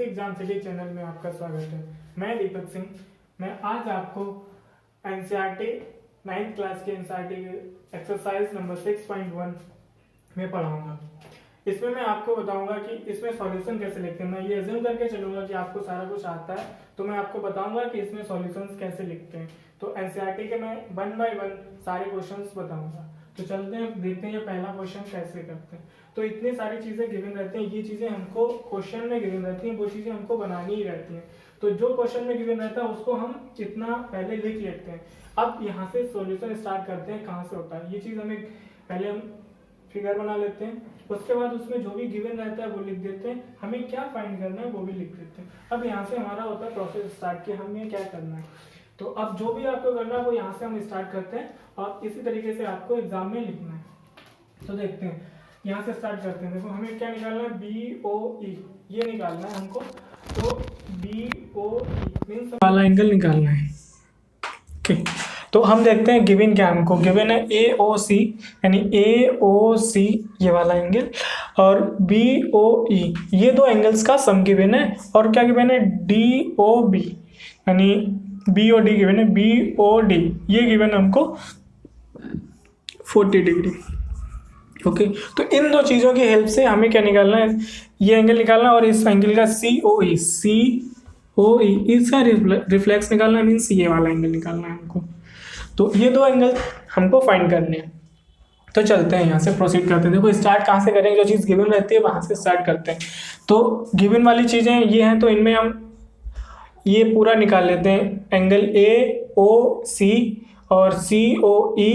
Exam city channel में आपका स्वागत है। मैं दीपक सिंह। मैं आज आपको एनसीईआरटी 9th क्लास के एनसीईआरटी एक्सरसाइज नंबर 6.1 में पढ़ाऊंगा। इसमें मैं आपको बताऊंगा कि इसमें सॉल्यूशन कैसे लिखते हैं। मैं ये एज्यूम करके चलूंगा कि आपको सारा कुछ आता है, तो मैं आपको बताऊंगा कि इसमें सॉल्यूशंस कैसे लिखते हैं। तो एनसीईआरटी के मैं 1 by 1 सारे क्वेश्चंस बताऊंगा। तो चलते हैं, देखते हैं ये पहला क्वेश्चन कैसे करते हैं। तो इतनी सारी चीजें गिवन रहती हैं, ये चीजें हमको क्वेश्चन में गिवन रहती हैं, वो चीजें हमको बनानी ही रहती हैं। तो जो क्वेश्चन में गिवन रहता है उसको हम इतना पहले लिख लेते हैं। अब यहाँ से सॉल्यूशन स्टार्ट करते हैं, कहाँ से होता है ये चीज हमें पहले हम फिगर बना लेते हैं। उसके बाद उसमें जो भी गिवन रहता है वो लिख देते हैं, हमें क्या फाइंड करना है वो भी लिख देते हैं। अब यहाँ से हमारा होता है प्रोसेस स्टार्ट कि हमें क्या करना है। तो अब जो भी आपको करना है वो यहाँ से हम स्टार्ट करते हैं और इसी तरीके से आपको एग्जाम में लिखना है। तो देखते हैं, यहाँ से स्टार्ट करते हैं। देखो हमें क्या निकालना है, BOE ये निकालना है हमको। तो BOE मीन्स वाला एंगल निकालना है। ओके, तो हम देखते हैं गिवन क्या हमको गिवन है AOC, यानी AOC ये वाला एंगल और BOE ये दो एंगल्स का सम गिवन है। और क्या गिवन है, DOB यानी BOD गिवन है, BOD ये गिवन हमको 40 डिग्री। ओके, तो इन दो चीज़ों की हेल्प से हमें क्या निकालना है, ये एंगल निकालना है और इस एंगल का COE इसका रिफ्लेक्स निकालना है, मीन्स ये वाला एंगल निकालना है हमको। तो ये दो एंगल हमको फाइंड करने हैं। तो चलते हैं यहाँ से प्रोसीड करते हैं। देखो स्टार्ट कहाँ से करेंगे, जो चीज़ गिवन रहती है वहाँ से स्टार्ट करते हैं। तो गिवन वाली चीज़ें ये हैं, तो इनमें हम ये पूरा निकाल लेते हैं। एंगल AOC और COE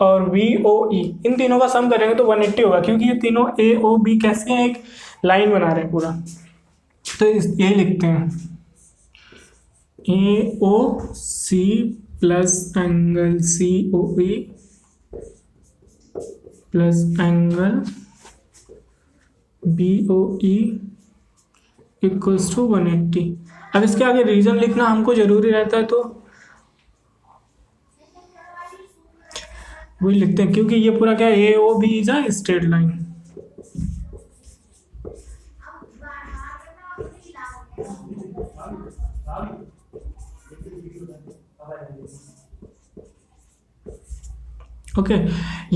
और BOE इन तीनों का सम करेंगे तो 180 होगा, क्योंकि ये तीनों AOB कैसे हैं, एक लाइन बना रहे हैं पूरा। तो ये लिखते हैं AOC plus angle COE plus angle BOE equals to 180। अब इसके आगे रीजन लिखना हमको जरूरी रहता है, तो वही लिखते हैं, क्योंकि ये पूरा क्या है, AOB is a straight line. Okay,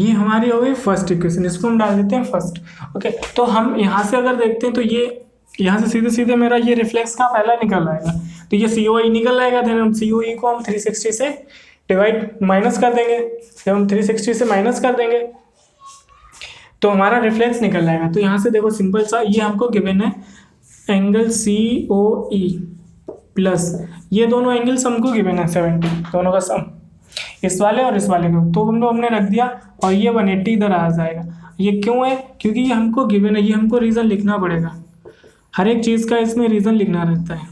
ये हमारी हो गई फर्स्ट इक्वेशन, इसको हम डाल देते हैं फर्स्ट। ओके, तो हम यहाँ से अगर देखते हैं तो ये यहाँ से सीधे सीधे मेरा ये रिफ्लेक्स का पहला निकल आएगा, तो ये COE निकल आएगा। देन हम COE को हम 360 से डिवाइड माइनस कर देंगे। जब हम 360 से माइनस कर देंगे तो हमारा रिफ्लेक्स निकल आएगा। तो यहाँ से देखो सिंपल सा, ये हमको गिवन है एंगल COE प्लस ये दोनों एंगल्स हमको गिवन है 70, दोनों का सम, इस वाले और इस वाले को। तो हम लोग हमने रख दिया और ये 180 इधर आ जाएगा। ये क्यों है, क्योंकि ये हमको गिवन है, ये हमको रीज़न लिखना पड़ेगा। हर एक चीज़ का इसमें रीज़न लिखना रहता है।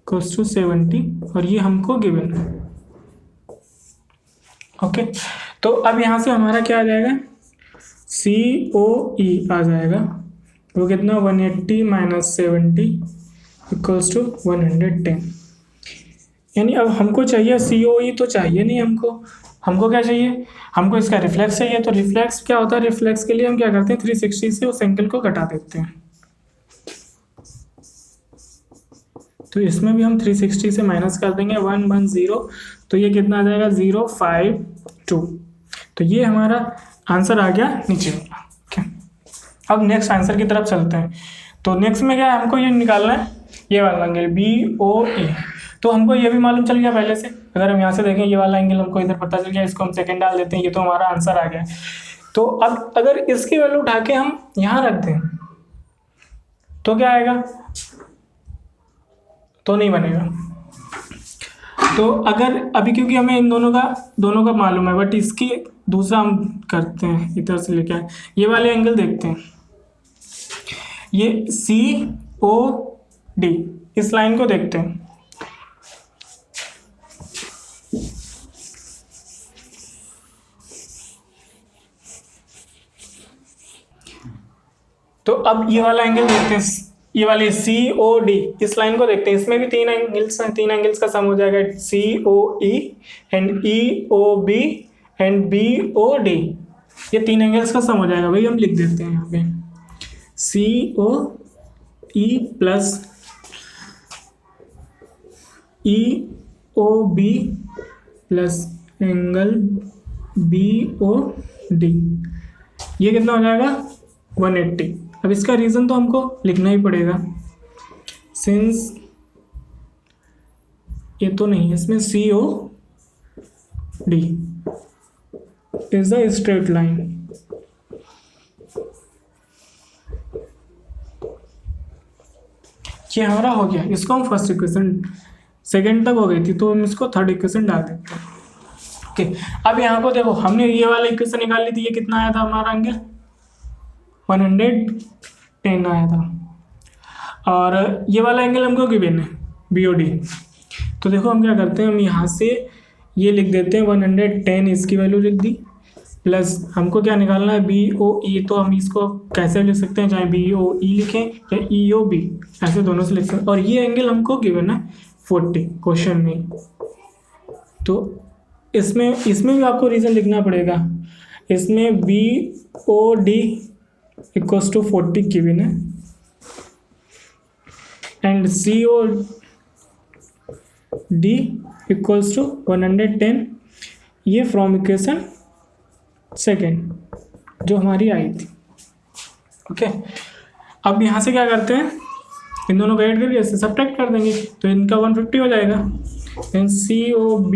cos to 70 और ये हमको गिवन है। ओके, तो अब यहाँ से हमारा क्या आ जाएगा, COE आ जाएगा, वो कितना 180 माइनस 70 इक्वल्स टू 110। यानी अब हमको चाहिए COE, तो चाहिए नहीं हमको क्या चाहिए, हमको इसका रिफ्लेक्स चाहिए। तो रिफ्लेक्स क्या होता है, रिफ्लेक्स के लिए हम क्या करते हैं, 360 से उस एंगल को घटा देते हैं। तो इसमें भी हम 360 से माइनस कर देंगे 110, तो ये कितना आ जाएगा 052। तो ये हमारा आंसर आ गया नीचे वाला। ओके, अब नेक्स्ट आंसर की तरफ चलते हैं। तो नेक्स्ट में क्या है, हमको ये निकालना है ये वाला एंगल BOE। तो हमको ये भी मालूम चल गया पहले से, अगर हम यहाँ से देखें ये वाला एंगल हमको इधर पता चल गया, इसको हम सेकंड डाल देते हैं, ये तो हमारा आंसर आ गया। तो अब अगर इसकी वैल्यू उठा के हम यहाँ रख दें तो क्या आएगा, तो नहीं बनेगा। तो अगर अभी क्योंकि हमें इन दोनों का मालूम है, बट इसकी दूसरा हम करते हैं, इधर से लेके आए ये वाले एंगल देखते हैं, ये COD इस लाइन को देखते हैं। तो अब ये वाला एंगल देखते हैं, ये वाली COD इस लाइन को देखते हैं। इसमें भी तीन एंगल्स का सम हो जाएगा, COE and EOB and BOD, ये तीन एंगल्स का सम हो जाएगा। भाई हम लिख देते हैं यहाँ पे COE plus EOB plus angle BOD, ये कितना हो जाएगा 180। अब इसका रीज़न तो हमको लिखना ही पड़ेगा, सिंस ये तो नहीं है इसमें, COD is a straight line. ये हमारा हो गया, इसको हम फर्स्ट इक्वेशन, सेकंड तक हो गई थी तो हम इसको थर्ड इक्वेशन डाल देते हैं। ओके, अब यहाँ को देखो, हमने ये वाला इक्वेशन निकाल ली थी, ये कितना आया था हमारा एंगल 110 आया था, और ये वाला एंगल हमको गिवन है BOD। तो देखो हम क्या करते हैं, हम यहाँ से ये लिख देते हैं 110, इसकी वैल्यू लिख दी, प्लस हमको क्या निकालना है BOE, तो हम इसको कैसे लिख सकते हैं, चाहे BOE लिखें या EOB, ऐसे दोनों से लिख सकते हैं। और ये एंगल हमको गिवन है 40 क्वेश्चन में, तो इसमें भी आपको रीज़न लिखना पड़ेगा। इसमें BOD इक्वल्स टू 40 गिवन है एंड COD इक्वल्स टू 110, ये फ्रॉम इक्वेशन सेकेंड जो हमारी आई थी। ओके, अब यहाँ से क्या करते हैं, इन दोनों को ऐड करके इससे सब्ट्रैक्ट कर देंगे, तो इनका 150 हो जाएगा। Then COB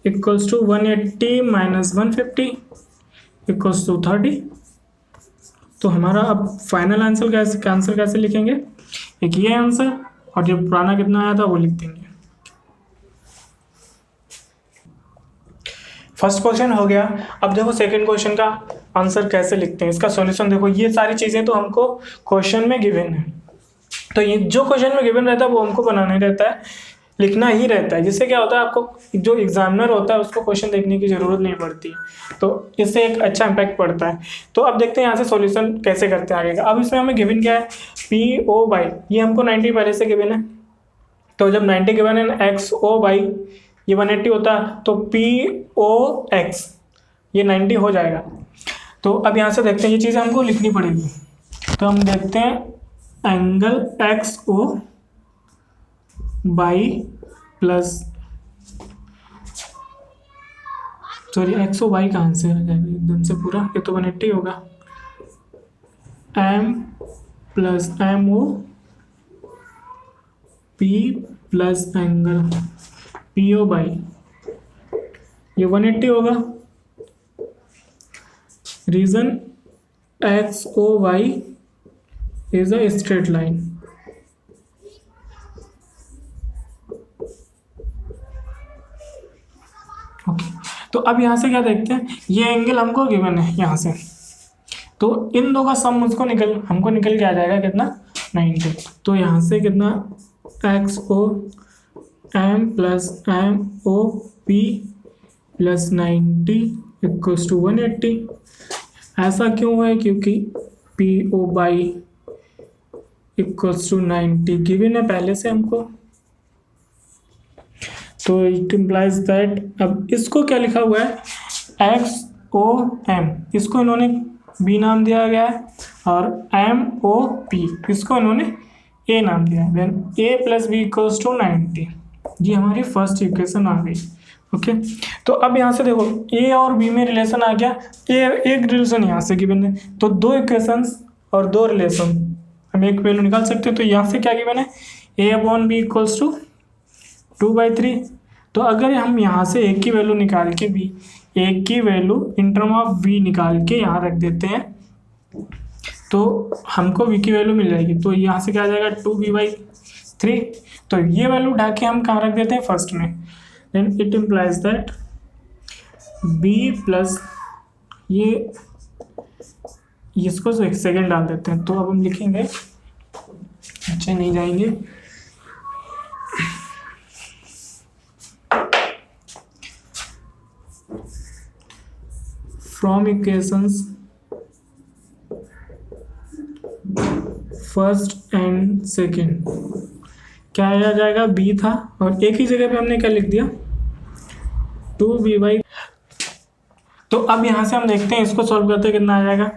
equals to 180 minus 150 equals to 30। तो हमारा अब फाइनल आंसर कैसे लिखेंगे, एक ये आंसर और जो पुराना कितना आया था वो लिख देंगे। फर्स्ट क्वेश्चन हो गया। अब देखो सेकंड क्वेश्चन का आंसर कैसे लिखते हैं, इसका सॉल्यूशन देखो, ये सारी चीज़ें तो हमको क्वेश्चन में गिवन है, तो ये जो क्वेश्चन में गिवन रहता है वो हमको बनाना ही रहता है, लिखना ही रहता है, जिससे क्या होता है आपको जो एग्जामिनर होता है उसको क्वेश्चन देखने की ज़रूरत नहीं पड़ती, तो इससे एक अच्छा इम्पैक्ट पड़ता है। तो अब देखते हैं यहाँ से सॉल्यूशन कैसे करते हैं आगे का। अब इसमें हमें गिवन क्या है, PO/, ये हमको 90 पहले से गिवन है, तो जब 90 गिवन है XO/, ये 180 होता है, तो POX ये 90 हो जाएगा। तो अब यहाँ से देखते हैं, ये चीज़ें हमको लिखनी पड़ेगी, तो हम देखते हैं एंगल XO/, XO/y कहाँ से आ जाएगा एकदम से पूरा, ये तो 180 होगा, M plus MOP plus angle PO/, ये 180 होगा। Reason XOY is a straight line. Okay, तो अब यहाँ से क्या देखते हैं, ये एंगल हमको गिवन है यहाँ से, तो इन दो का सम हमको निकल के आ जाएगा कितना 90। तो यहाँ से कितना XOM plus MOP plus 90 equals to 180। ऐसा क्यों है, क्योंकि PO/, इक्वल्स टू 90 गिवन है पहले से हमको, तो इट इम्प्लाइज दैट, अब इसको क्या लिखा हुआ है XOM, इसको इन्होंने B नाम दिया गया है, और MOP इसको इन्होंने A नाम दिया है। Then A plus B equals to 90, ये हमारी फर्स्ट इक्वेशन आ गई। ओके, तो अब यहाँ से देखो A और B में रिलेशन आ गया, एक रिलेशन यहाँ से गिवन है, तो दो इक्वेशंस और दो रिलेशन हम एक वैल्यू निकाल सकते हैं। तो यहाँ से क्या गिवन है, A/B इक्वल्स टू 2/3। तो अगर हम यहाँ से एक की वैल्यू निकाल के भी, एक की value in term of B निकाल के यहाँ रख देते हैं, तो हमको B की वैल्यू मिल जाएगी। तो यहाँ से क्या आ जाएगा 2B/3। तो ये वैल्यू उठा के हम कहाँ रख देते हैं, फर्स्ट में। Then it implies that B plus ये, इसको सेकेंड डाल देते हैं। तो अब हम लिखेंगे, अच्छे नहीं जाएंगे, from equations first and second, क्या आ जाएगा, B था और एक ही जगह पे हमने क्या लिख दिया 2B/। तो अब यहाँ से हम देखते हैं, इसको सॉल्व करते हैं कितना आ जाएगा,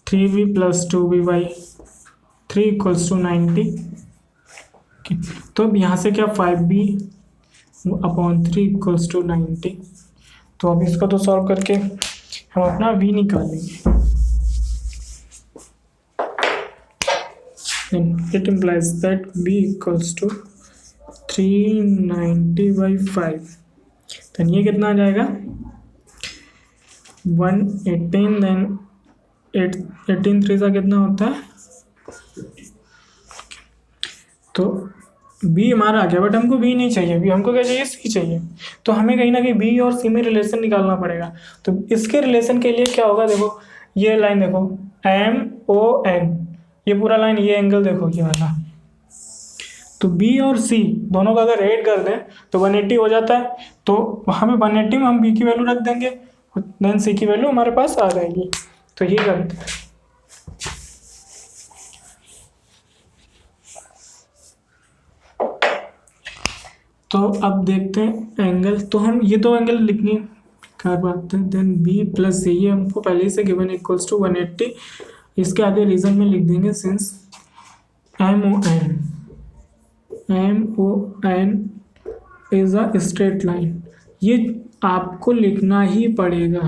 3b plus 2b/3 equals to 90। तो अब यहाँ से क्या 5b/3 इक्वल्स टू 90। तो अब इसको तो सॉल्व करके हम अपना v निकालेंगे। It implies that b equals to 390/5। तो ये कितना आ जाएगा 118, देन 18 3 सा कितना होता है, तो b हमारा आ गया। बट हमको b नहीं चाहिए, b हमको क्या चाहिए, c चाहिए। तो हमें कहीं ना कहीं b और c में रिलेशन निकालना पड़ेगा। तो इसके रिलेशन के लिए क्या होगा, देखो ये लाइन देखो MON, ये पूरा लाइन, ये एंगल देखो ये वाला। तो b और c दोनों का अगर ऐड कर दें तो 180 हो जाता है। तो हमें 180 में हम b की वैल्यू रख देंगे, देन c की वैल्यू हमारे पास आ जाएगी। तो ये करते हैं। तो अब देखते हैं एंगल। तो हम ये दो एंगल लिखनी कर पाते हैं। देन b प्लस c, ये हमको पहले से गिवन इक्वल्स टू 180। इसके आगे रीजन में लिख देंगे since MON is a straight line. ये आपको लिखना ही पड़ेगा।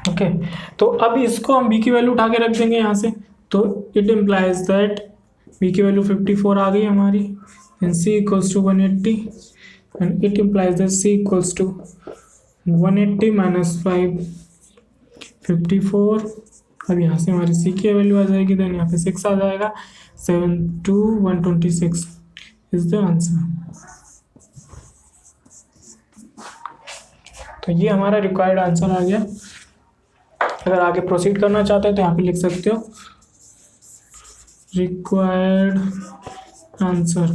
ओके तो अब इसको हम b की वैल्यू उठा के रख देंगे यहाँ से। तो इट इम्प्लाइज दैट b की वैल्यू 54 आ गई हमारी, and c equals to 180, and it implies that c equals to 180 minus 5 54। अब यहाँ से हमारी c की वैल्यू आ जाएगी, देन यहाँ पे 6 आ जाएगा। 7 2 126 इज द आंसर। तो ये हमारा रिक्वायर्ड आंसर आ गया। अगर आगे प्रोसीड करना चाहते हैं तो यहाँ पे लिख सकते हो required answer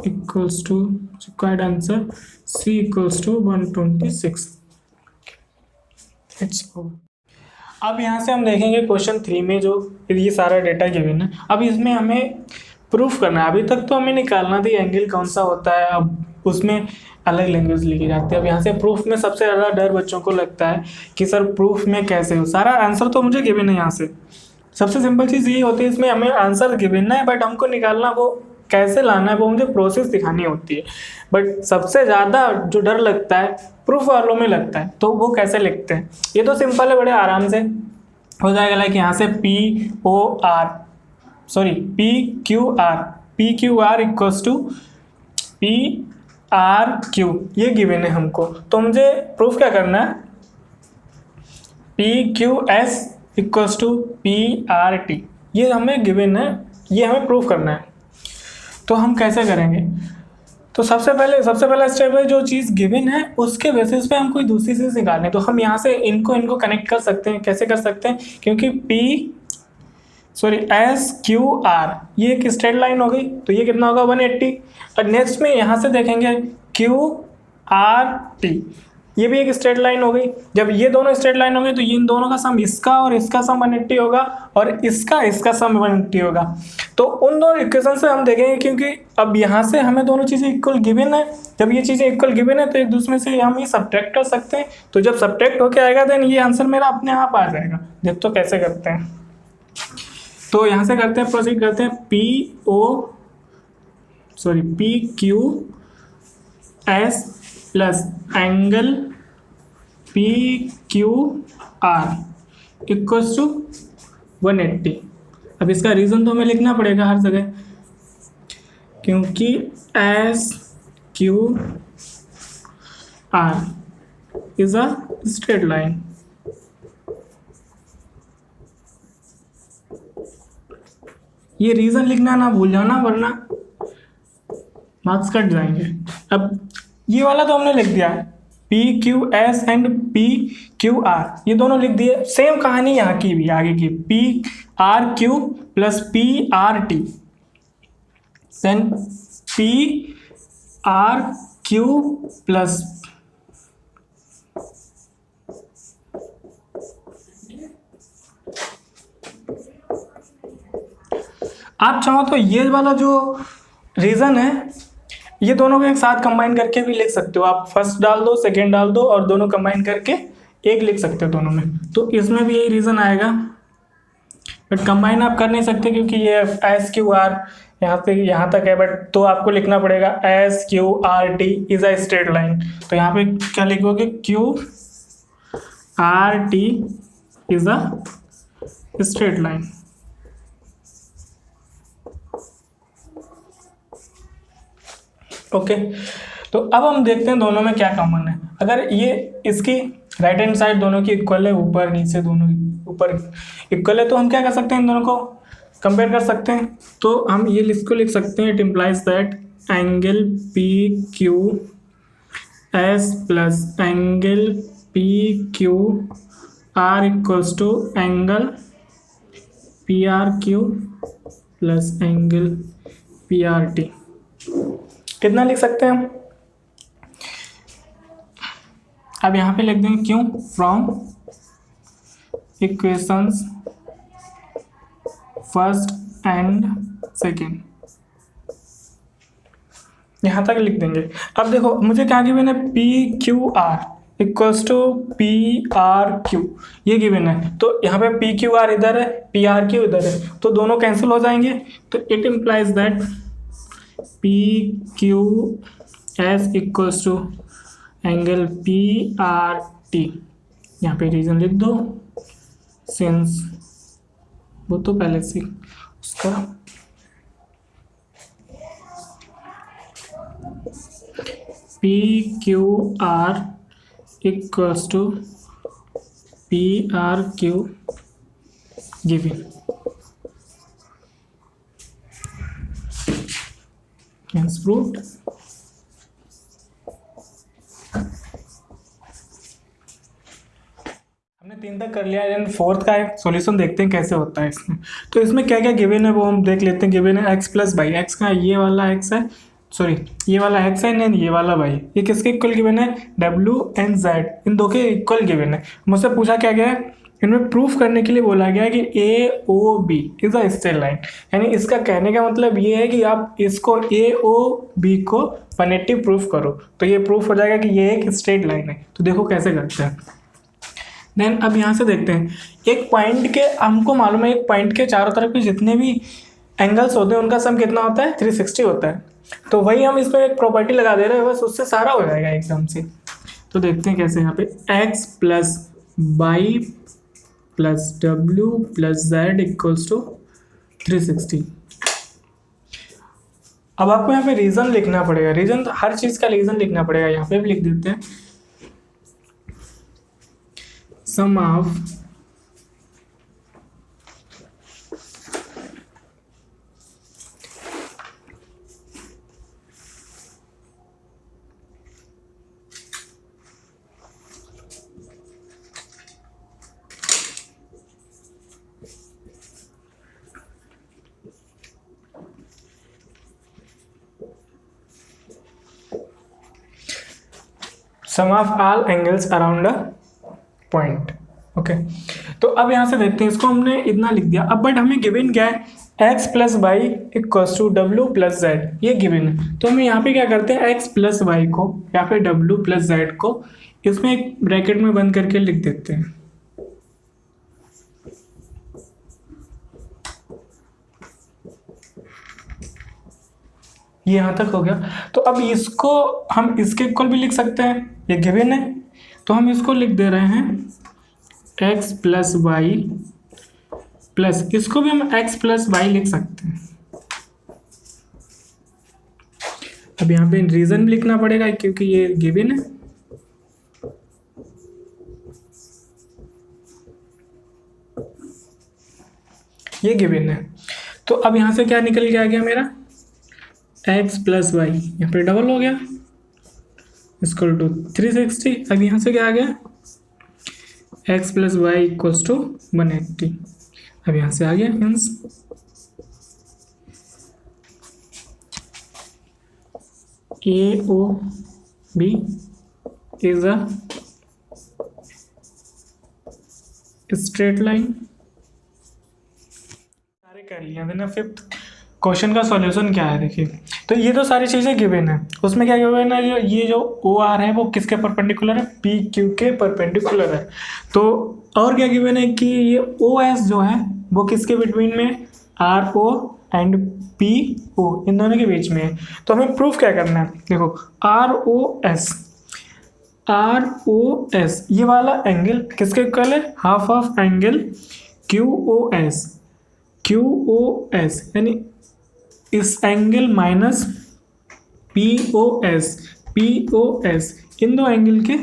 equals to required answer c equals to 126। अब यहाँ से हम देखेंगे क्वेश्चन 3 में जो ये सारा डेटा गिवन है। अब इसमें हमें प्रूफ करना है। अभी तक तो हमें निकालना थी एंगल कौन सा होता है, अब उसमें अलग लैंग्वेज लिखी जाती है। अब यहाँ से प्रूफ में सबसे ज़्यादा डर बच्चों को लगता है कि सर प्रूफ में कैसे हो। सारा आंसर तो मुझे गिवन है। यहाँ से सबसे सिंपल चीज़ ये होती है, इसमें हमें आंसर गिवन है बट हमको निकालना वो कैसे लाना है, वो मुझे प्रोसेस दिखानी होती है। बट सबसे ज़्यादा जो डर लगता है प्रूफ वालों में लगता है। तो वो कैसे लिखते हैं, ये तो सिंपल है, बड़े आराम से हो जाएगा। लाइक यहाँ से PQ R equals to PRQ, ये गिवन है हमको। तो मुझे प्रूफ क्या करना है, PQS इक्वल्स टू PRT, ये हमें गिवन है, ये हमें प्रूफ करना है। तो हम कैसे करेंगे, तो सबसे पहला स्टेप है जो चीज़ गिवन है उसके बेसिस पे हम कोई दूसरी चीज़ निकालें। तो हम यहाँ से इनको कनेक्ट कर सकते हैं। कैसे कर सकते हैं, क्योंकि SQR ये एक स्ट्रेट लाइन हो गई, तो ये कितना होगा 180। और नेक्स्ट में यहाँ से देखेंगे QRT, ये भी एक स्ट्रेट लाइन हो गई। जब ये दोनों स्ट्रेट लाइन होंगे तो ये इन दोनों का सम, इसका और इसका सम 180 होगा, और इसका सम 180 होगा। तो उन दोनों इक्वेशन से हम देखेंगे, क्योंकि अब यहाँ से हमें दोनों चीज़ें इक्वल गिवन है। जब ये चीज़ें इक्वल गिवन है तो एक दूसरे से हम ये सब्ट्रैक्ट कर सकते हैं। तो जब सब्ट्रैक्ट होके आएगा देन ये आंसर मेरा अपने आप आ जाएगा। देख तो कैसे करते हैं, तो यहाँ से करते हैं, प्रोसीड करते हैं। PQS plus angle PQR equals to 180। अब इसका रीज़न तो हमें लिखना पड़ेगा हर जगह, क्योंकि SQR is a straight line. ये रीज़न लिखना ना भूल जाना, वरना मार्क्स कट जाएंगे। अब ये वाला तो हमने लिख दिया है, PQS एंड PQR ये दोनों लिख दिए। सेम कहानी यहाँ की भी आगे की, PRQ plus PRT, then PRQ plus आप चाहो तो ये वाला जो रीज़न है ये दोनों को एक साथ कंबाइन करके भी लिख सकते हो आप, फर्स्ट डाल दो, सेकेंड डाल दो और दोनों कंबाइन करके एक लिख सकते हो दोनों में। तो इसमें भी यही रीज़न आएगा, बट कंबाइन आप कर नहीं सकते क्योंकि ये एस क्यू आर यहाँ तक है, बट तो आपको लिखना पड़ेगा S Q R T is a straight line. तो यहाँ पे क्या लिखोगे, Q R T is a straight line. Okay, तो अब हम देखते हैं दोनों में क्या कॉमन है। अगर ये इसकी राइट हैंड साइड दोनों की इक्वल है, ऊपर नीचे दोनों ऊपर इक्वल है, तो हम क्या कर सकते हैं, इन दोनों को कंपेयर कर सकते हैं। तो हम ये इसको लिख सकते हैं, it implies that angle P Q S plus angle P Q R equals to angle P R Q plus angle P R T. कितना लिख सकते हैं हम, अब यहाँ पे लिख देंगे क्यों, from equations first and second, यहाँ तक लिख देंगे। अब देखो मुझे क्या गिवन है, P Q R equals to P R Q, ये गिवन है। तो यहाँ पे पी क्यू आर इधर है, पी आर क्यू इधर है, तो दोनों कैंसिल हो जाएंगे। तो it implies that P Q S equals to angle P R T. यहाँ पे रीजन लिख दो, सिंस वो तो पहले से उसका P Q R equals to P R Q given, hence proved। हमने 3 तक कर लिया, एंड 4th का एक सॉल्यूशन देखते हैं कैसे होता है इसमें। तो इसमें क्या क्या गिवन है वो हम देख लेते हैं। गिवन है एक्स प्लस बाई, एक्स का ये वाला एक्स है, सॉरी ये वाला एक्स है एंड ये वाला बाई, ये किसके इक्वल गिवन है, डब्ल्यू एंड जेड, इन दो के इक्वल गिवन है। मुझसे पूछा क्या गया है, इनमें प्रूफ करने के लिए बोला गया है कि A O B is a straight line, यानी इसका कहने का मतलब ये है कि आप इसको ए ओ बी को 180 प्रूफ करो, तो ये प्रूफ हो जाएगा कि ये एक स्ट्रेट लाइन है। तो देखो कैसे करते हैं। देन अब यहाँ से देखते हैं, एक पॉइंट के, हमको मालूम है एक पॉइंट के चारों तरफ के जितने भी एंगल्स होते हैं उनका सम कितना होता है, 360 होता है। तो वही हम इसमें एक प्रॉपर्टी लगा दे रहे हैं, बस उससे सारा हो जाएगा एकदम से। तो देखते हैं कैसे। यहाँ पे एक्स प्लस बाई प्लस डब्ल्यू प्लस जेड इक्वल्स टू 360। अब आपको यहाँ पे रीजन लिखना पड़ेगा, रीजन हर चीज का रीजन लिखना पड़ेगा। यहाँ पे भी लिख देते हैं, sum of sum of all angles around a point. Okay, तो अब यहाँ से देखते हैं, इसको हमने इतना लिख दिया। अब बट हमें गिवन क्या है, x plus y equals to डब्ल्यू प्लस जेड, ये गिवन है। तो हम यहाँ पे क्या करते हैं, एक्स प्लस वाई को या फिर डब्ल्यू प्लस जेड को इसमें एक ब्रैकेट में बंद करके लिख देते हैं। ये यहाँ तक हो गया। तो अब इसको हम इसके इक्वल भी लिख सकते हैं, ये गिवन है, तो हम इसको लिख दे रहे हैं एक्स प्लस वाई प्लस, इसको भी हम एक्स प्लस वाई लिख सकते हैं। अब यहाँ पे रीजन भी लिखना पड़ेगा क्योंकि ये गिवन है। ये गिवन है, तो अब यहाँ से क्या निकल के आ गया मेरा, एक्स प्लस वाई, यहाँ पे डबल हो गया इक्वल टू 360। अब यहाँ से क्या आ गया, x plus y equals to 180। अब यहाँ से आ गया means A O B is a straight line. सारे कर लिया मैंने। 5th क्वेश्चन का सॉल्यूशन क्या है देखिए। तो ये तो सारी चीज़ें गिवन है, उसमें क्या गिवन है, ये जो ओ आर है वो किसके परपेंडिकुलर है, पी क्यू के परपेंडिकुलर है। तो और क्या गिवन है कि ये ओ एस जो है वो किसके बिटवीन में, R O and P O, इन दोनों के बीच में है। तो हमें प्रूफ क्या करना है, देखो आर ओ एस ये वाला एंगल किसके इक्वल है, half of angle Q O S, यानी इस angle minus P O S इन दो एंगल के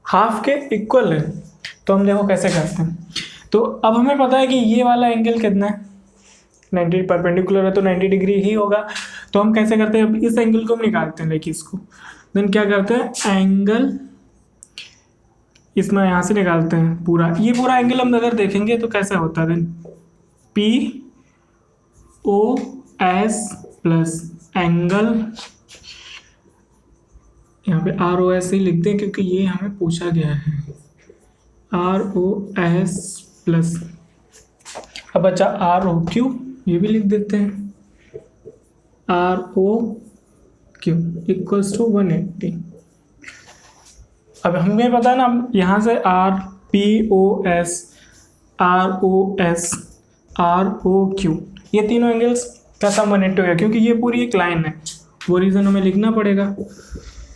हाफ के इक्वल है। तो हम देखो कैसे करते हैं। तो अब हमें पता है कि ये वाला एंगल कितना है, 90 परपेंडिकुलर है तो 90 डिग्री ही होगा। तो हम कैसे करते हैं, अब इस एंगल को हम निकालते हैं, लेकिन इसको देन क्या करते हैं, एंगल इसमें यहाँ से निकालते हैं पूरा, ये पूरा एंगल हम अगर देखेंगे तो कैसा होता है, then P O S plus angle, यहाँ पे आर ओ एस ही लिखते हैं क्योंकि ये हमें पूछा गया है, आर ओ एस प्लस, अब बचा आर ओ क्यू, ये भी लिख देते हैं, R O Q equals to 180। अब हमें पता है ना, यहाँ से R P O S R O Q ये तीनों एंगल्स का सम 180 हो गया, क्योंकि ये पूरी एक लाइन है, वो रीज़न हमें लिखना पड़ेगा,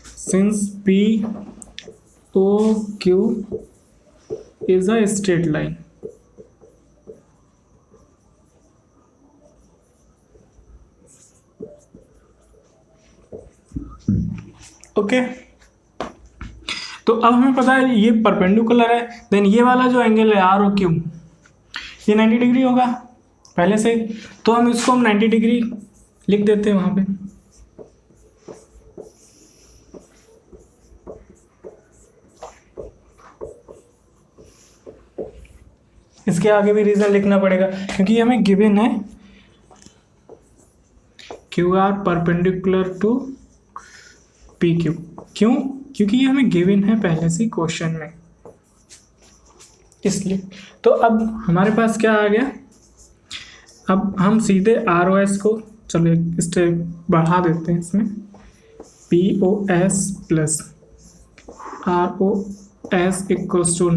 since P O Q is a straight line. Okay, तो अब हमें पता है ये परपेंडिकुलर है, देन ये वाला जो एंगल है आर ओ क्यू ये 90 डिग्री होगा पहले से, तो हम इसको 90 डिग्री लिख देते हैं वहां पे। इसके आगे भी रीजन लिखना पड़ेगा क्योंकि ये हमें गिवन है, Q R perpendicular to P Q, क्यों, क्योंकि ये हमें गिवन है पहले से क्वेश्चन में, इसलिए। तो अब हमारे पास क्या आ गया, अब हम सीधे आर ओ एस को चलो एक स्टेप बढ़ा देते हैं, इसमें P O S plus R O S equals to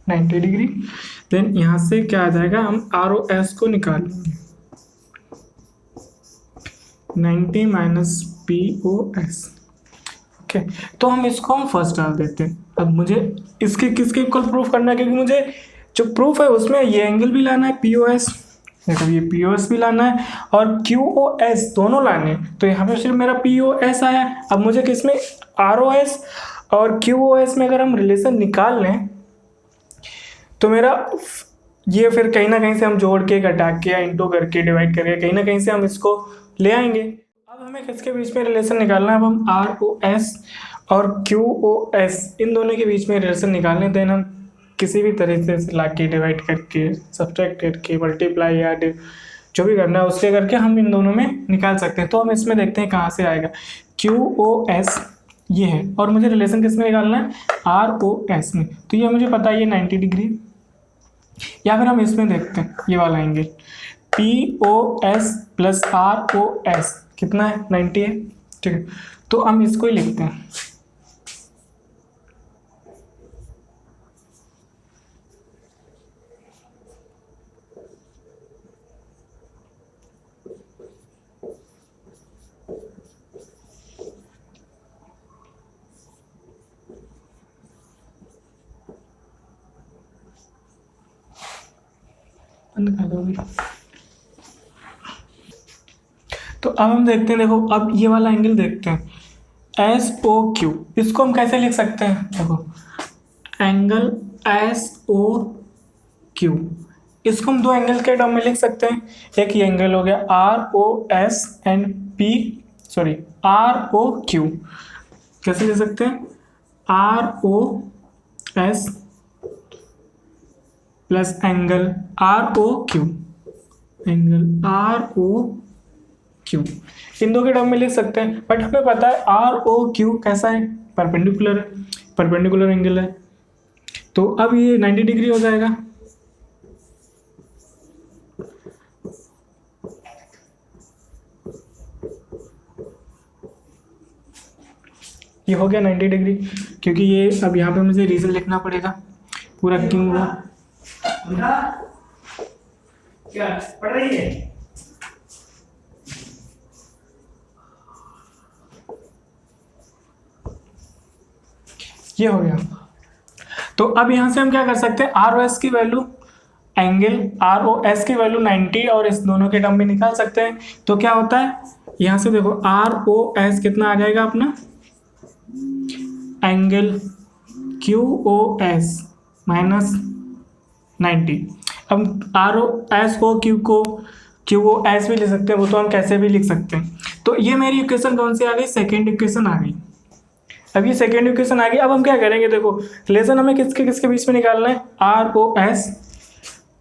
90 degree, then यहाँ से क्या आ जाएगा, हम आर ओ एस को निकाल लेंगे, 90 minus P O S. Okay, तो हम इसको हम फर्स्ट डाल देते हैं। अब मुझे इसके किसके इक्वल प्रूफ करना है, क्योंकि मुझे जो प्रूफ है उसमें ये एंगल भी लाना है पी ओ एस, देखो ये पी ओ एस भी लाना है और क्यू ओ एस दोनों लाने हैं। तो यहाँ पे सिर्फ मेरा पी ओ एस आया, अब मुझे किसमें आर ओ एस और क्यू ओ एस में अगर हम रिलेशन निकाल लें तो मेरा ये फिर कहीं ना कहीं से हम जोड़ के घटा के या इंटू करके डिवाइड करके कहीं ना कहीं से हम इसको ले आएंगे। अब हमें किसके बीच में रिलेशन निकालना है, अब हम आर ओ एस और क्यू ओ एस इन दोनों के बीच में रिलेशन निकालने, देन हम किसी भी तरीके से ला के डिवाइड करके सब्ट्रैक्ट करके मल्टीप्लाई या जो भी करना है उसके करके हम इन दोनों में निकाल सकते हैं। तो हम इसमें देखते हैं कहाँ से आएगा, क्यू ओ एस ये है और मुझे रिलेशन किस में निकालना है, आर ओ एस में। तो ये मुझे पता है ये 90 डिग्री, या फिर हम इसमें देखते हैं ये वाला angle P O S plus R O S कितना है, 90 है, ठीक है। तो हम इसको ही लिखते हैं, तो अब हम देखते हैं, देखो अब ये वाला एंगल देखते हैं एस ओ क्यू, इसको हम कैसे लिख सकते हैं, देखो एंगल एस ओ क्यू, इसको हम दो एंगल के टर्म में लिख सकते हैं, एक ये एंगल हो गया R O S and P sorry R O Q, कैसे लिख सकते हैं, R O S plus angle R O Q, angle R O Q, इन दो के टर्म में लिख सकते हैं। बट हमें पता है आर ओ क्यू कैसा है, परपेंडिकुलर है, परपेंडिकुलर एंगल है, तो अब ये 90 डिग्री हो जाएगा। ये हो गया 90 डिग्री, क्योंकि ये अब यहाँ पे मुझे रीज़न लिखना पड़ेगा पूरा क्यों हुआ। क्या पढ़ रही है? ये हो गया। तो अब यहाँ से हम क्या कर सकते हैं, आर ओ एस की value, angle R O S की वैल्यू 90 और इस दोनों के टर्म में निकाल सकते हैं। तो क्या होता है, यहाँ से देखो आर ओ एस कितना आ जाएगा अपना, angle Q O S minus 90। अब आर ओ एस को क्यू ओ एस भी लिख सकते हैं, वो तो हम कैसे भी लिख सकते हैं। तो ये मेरी इक्वेशन कौन सी आ गई, सेकेंड इक्वेशन आ गई। अब ये सेकेंड इक्वेशन आ गई। अब हम क्या करेंगे, देखो रिलेशन हमें किसके किसके बीच में निकालना है, R O S,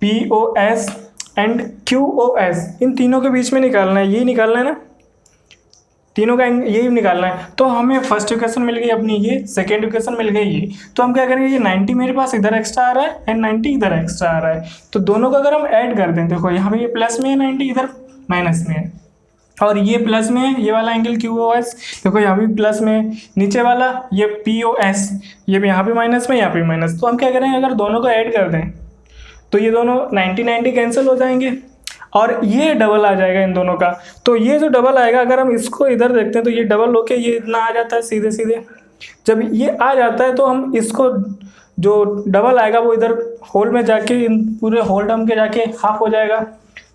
P O S and Q O S, इन तीनों के बीच में निकालना है, यही निकालना है ना, तीनों का यही निकालना है। तो हमें फर्स्ट इक्वेशन मिल गई अपनी ये, सेकेंड इक्वेशन मिल गई ये। तो हम क्या करेंगे, ये 90 मेरे पास इधर एक्स्ट्रा आ रहा है एंड 90 इधर एक्स्ट्रा आ रहा है, तो दोनों का अगर हम ऐड कर दें, देखो यहाँ पे ये प्लस में है 90, इधर माइनस में है, और ये प्लस में है, ये वाला एंगल क्यू ओ एस देखो यहाँ भी प्लस में है, नीचे वाला ये पी ओ एस ये भी यहाँ पे माइनस में, यहाँ पे माइनस। तो हम क्या करेंगे, अगर दोनों को ऐड कर दें तो ये दोनों 90 कैंसिल हो जाएंगे और ये डबल आ जाएगा इन दोनों का। तो ये जो डबल आएगा, अगर हम इसको इधर देखते हैं तो ये डबल होके ये इतना आ जाता है सीधे सीधे। जब ये आ जाता है तो हम इसको, जो डबल आएगा वो इधर होल में जाके, इन पूरे होल टर्म के जाके हाफ हो जाएगा।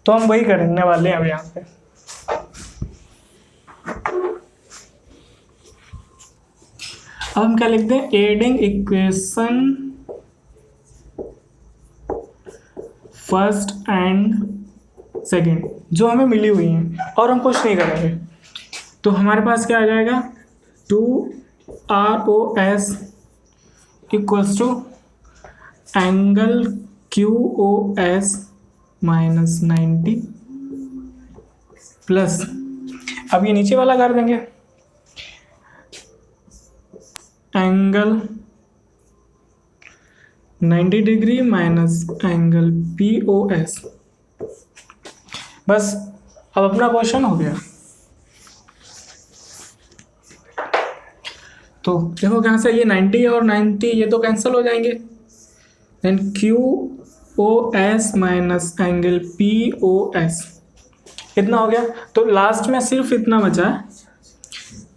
तो हम वही करने वाले हैं अब यहाँ पे। अब हम क्या लिखते हैं, adding equation first and second जो हमें मिली हुई हैं, और हम कुछ नहीं करेंगे। तो हमारे पास क्या आ जाएगा, 2ROS equals to angle QOS minus 90 plus, अब ये नीचे वाला कर देंगे, angle 90 degree minus angle POS। बस अब अपना क्वेश्चन हो गया। तो देखो कहाँ से, ये 90 और 90 ये तो कैंसिल हो जाएंगे, then QOS minus angle POS इतना हो गया। तो लास्ट में सिर्फ इतना बचा है,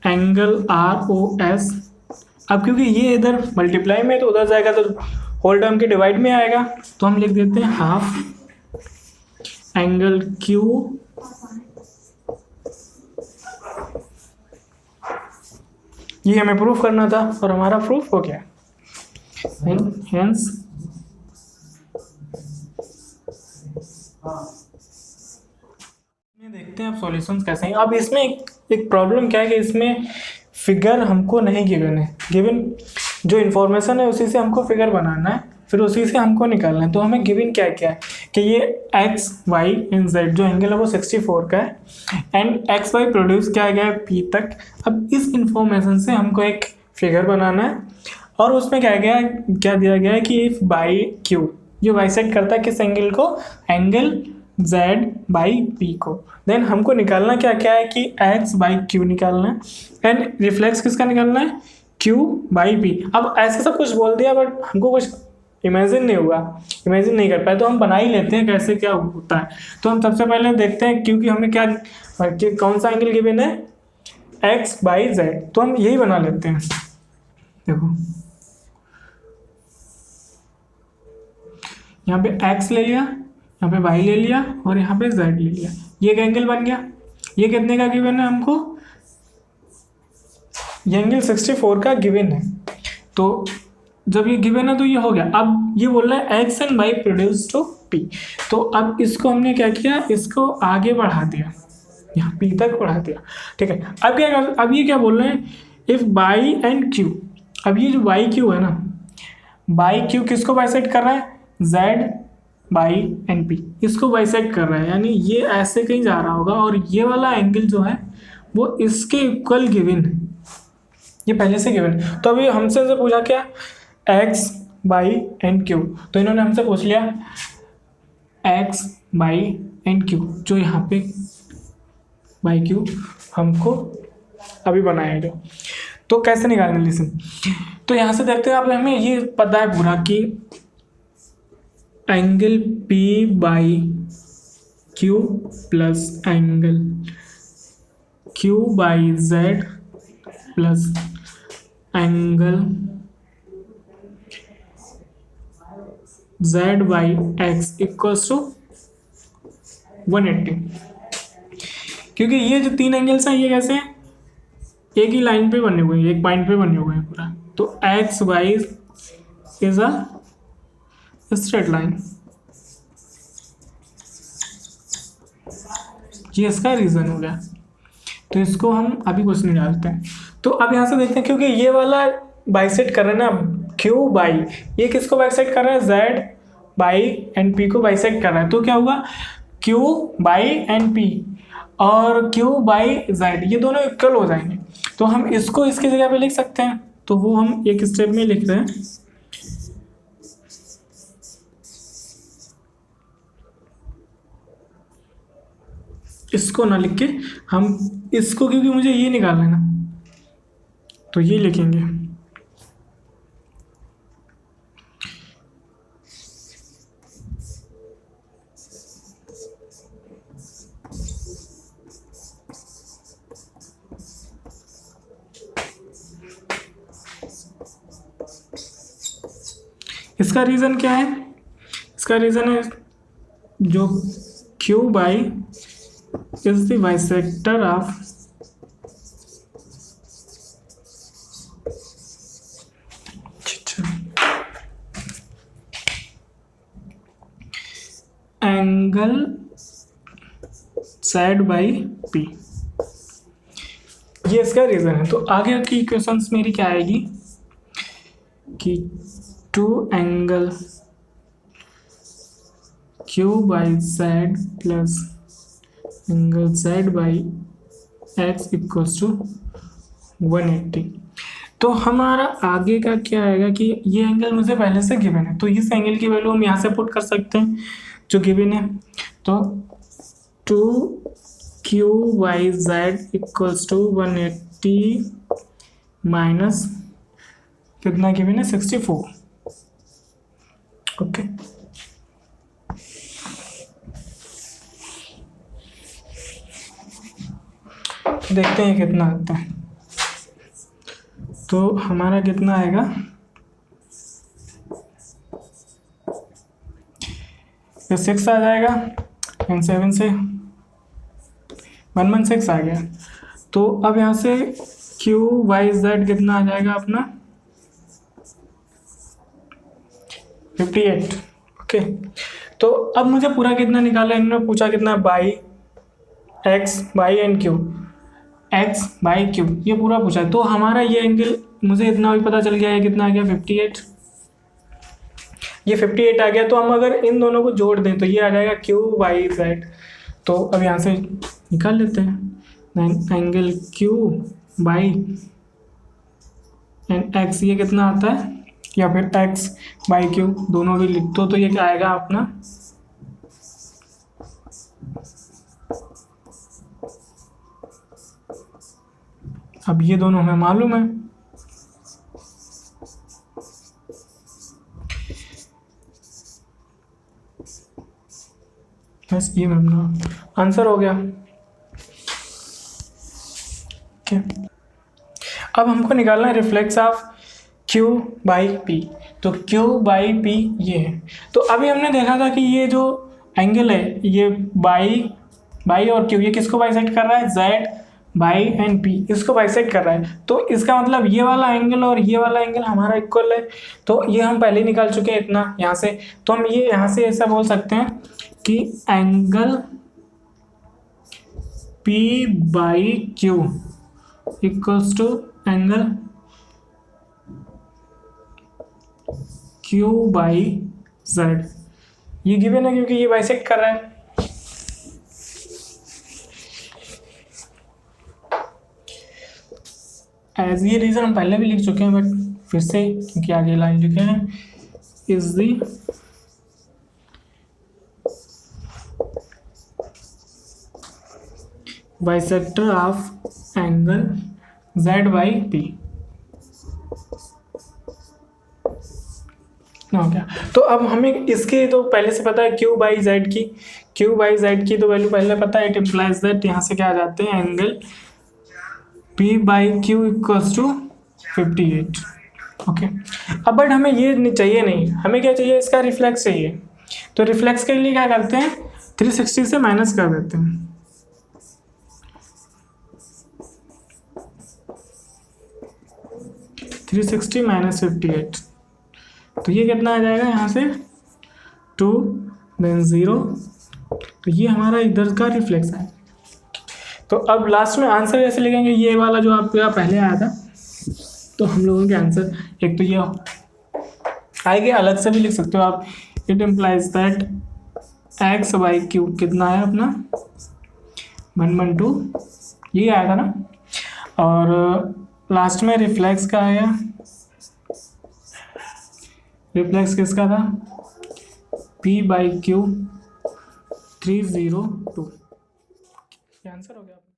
एंगल ROS। अब क्योंकि ये इधर मल्टीप्लाई में तो उधर जाएगा, तो होल टर्म के डिवाइड में आएगा, तो हम लिख देते हैं हाफ एंगल Q ये हमें प्रूफ करना था और हमारा प्रूफ हो गया। हेंस देखते हैं अब सॉल्यूशंस कैसे हैं। अब इसमें एक प्रॉब्लम क्या है कि इसमें फिगर हमको नहीं गिवन है, गिवन जो इन्फॉर्मेशन है उसी से हमको फिगर बनाना है, फिर उसी से हमको निकालना है। तो हमें गिवन क्या क्या है कि ये एक्स वाई एंड जेड जो एंगल है वो 64 का है, एंड एक्स वाई प्रोड्यूस किया गया है पी तक। अब इस इंफॉर्मेशन से हमको एक फिगर बनाना है, और उसमें क्या दिया गया है कि इफ बाई क्यू, ये बाइसेक्ट करता है किस एंगल को, एंगल जेड बाई पी को। देन हमको निकालना क्या क्या है कि एक्स बाई क्यू निकालना है, एंड रिफ्लेक्स किसका निकालना है, क्यू बाई पी। अब ऐसा सब कुछ बोल दिया बट हमको कुछ इमेजिन नहीं हुआ, इमेजिन नहीं कर पाए, तो हम बना ही लेते हैं कैसे क्या होता है। तो हम सबसे पहले देखते हैं, क्योंकि हमें क्या कौन सा एंगल गिवन है, एक्स बाई जेड, तो हम यही बना लेते हैं। देखो यहाँ पे एक्स ले लिया, यहाँ पे वाई ले लिया और यहाँ पे जेड ले लिया, ये एक एंगल बन गया। ये कितने का गिवन है हमको, ये एंगल 64 का गिवन है। तो जब ये गिवन है तो ये हो गया। अब ये बोल रहा है x and y produce to P, तो अब इसको हमने क्या किया, इसको आगे बढ़ा दिया, यहाँ पी तक बढ़ा दिया, ठीक है। अब ये क्या बोल रहे हैं, इफ बाई एंड क्यू, अब ये जो बाई क्यू है ना, बाई क्यू किसको बाइसेक्ट कर रहा है, जेड बाई एन पी, इसको बाइसेक्ट कर रहा है, यानी ये ऐसे कहीं जा रहा होगा, और ये वाला एंगल जो है वो इसके इक्वल गिवन है, ये पहले से गिवन। तो अभी हमसे जो पूछा क्या, एक्स बाई एंड क्यू, तो इन्होंने हमसे पूछ लिया एक्स बाई एंड क्यू, जो यहाँ पे बाई क्यू हमको अभी बनाया गया। तो कैसे निकालेंगे, लिसन। तो यहाँ से देखते हैं, आप हमें ये पता है पूरा कि angle P by Q plus angle Q by Z plus angle Z by X equals to 180। क्योंकि ये जो तीन एंगल्स हैं ये कैसे हैं, एक ही लाइन पे बने हुए हैं, एक पॉइंट पे बने हुए हैं पूरा। तो x y is a straight line, ये इसका रीजन हो गया। तो इसको हम अभी कुछ नहीं डालते हैं। तो अब यहाँ से देखते हैं, क्योंकि ये वाला बाइसेक्ट कर रहा है ना क्यू बाई, ये किसको बाइसेक्ट कर रहा है, जेड बाई एंड पी को बाइसेक्ट कर रहा है। तो क्या होगा, क्यू बाई एंड पी और क्यू बाई जेड ये दोनों इक्वल हो जाएंगे। तो हम इसको इसकी जगह पे लिख सकते हैं, तो वो हम एक स्टेप में लिख रहे हैं। इसको ना लिख के हम इसको, क्योंकि मुझे ये निकालना है ना, तो ये लिखेंगे। इसका रीजन क्या है, इसका रीजन है जो Q by is the bisector of angle Z by P, ये इसका रीजन है। तो आगे की क्वेश्चंस मेरी क्या आएगी कि two angle Q by Z plus angle Z by X equals to 180। तो हमारा आगे का क्या आएगा कि ये एंगल मुझे पहले से गिवन है, तो इस एंगल की वैल्यू हम यहाँ से पुट कर सकते हैं जो गिवन है। तो 2Q by Z equals to 180 minus कितना गिवन है, 64। ओके, देखते हैं कितना आता है। तो हमारा कितना आएगा, ये 6 आ जाएगा एंड 7 से 116 आ गया। तो अब यहाँ से Q बाई Z कितना आ जाएगा अपना 58। ओके, तो अब मुझे पूरा कितना निकाला, इन्होंने पूछा कितना by x by and Q, x by Q ये पूरा पूछा है। तो हमारा ये एंगल मुझे इतना भी पता चल गया है, कितना आ गया 58, ये 58 आ गया। तो हम अगर इन दोनों को जोड़ दें तो ये आ जाएगा Q बाई Z। तो अब यहाँ से निकाल लेते हैं, angle Q by and X ये कितना आता है, या फिर X बाई Q दोनों भी लिख दो। तो ये क्या आएगा अपना अब ये दोनों हमें मालूम है। बस ये अपना आंसर हो गया। ओके, अब हमको निकालना है reflex of Q by P। तो Q बाई P ये है। तो अभी हमने देखा था कि ये जो एंगल है ये बाई और Q ये किसको बाइसेक्ट कर रहा है, Z बाई एंड P इसको बाइसेक्ट कर रहा है। तो इसका मतलब ये वाला एंगल और ये वाला एंगल हमारा इक्वल है। तो ये हम पहले ही निकाल चुके हैं इतना यहाँ से। तो हम ये यहाँ से ऐसा बोल सकते हैं कि angle P by Q equals to angle Q by Z। ये गिवन है क्योंकि ये बाइसेक्ट कर रहा है। एज ये रीजन हम पहले भी लिख चुके हैं, बट फिर से क्योंकि आगे लाइन लिखे हैं, is the bisector of angle Z by P। तो अब हमें इसकी तो पहले से पता है Q बाई जेड की तो वैल्यू पहले पता है। इट इम्प्लाइज दैट यहाँ से क्या आ जाते हैं angle P by Q equals to 58। Okay, अब बट हमें ये चाहिए नहीं, हमें क्या चाहिए, इसका रिफ्लेक्स चाहिए। तो रिफ्लेक्स के लिए क्या करते हैं, 360 से माइनस कर देते हैं। -360 -58, तो ये कितना आ जाएगा यहाँ से 2 देन 0। तो ये हमारा इधर का रिफ्लेक्स है। तो अब लास्ट में आंसर कैसे लिखेंगे, ये वाला जो आपका पहले आया था, तो हम लोगों के आंसर एक तो ये आएगा, अलग से भी लिख सकते हो आप। It implies that x by Q कितना है अपना 112, ये आया था ना। और लास्ट में रिफ्लेक्स का आया, रिफ्लेक्स किसका था, p बाई क्यू 302। ये आंसर हो गया।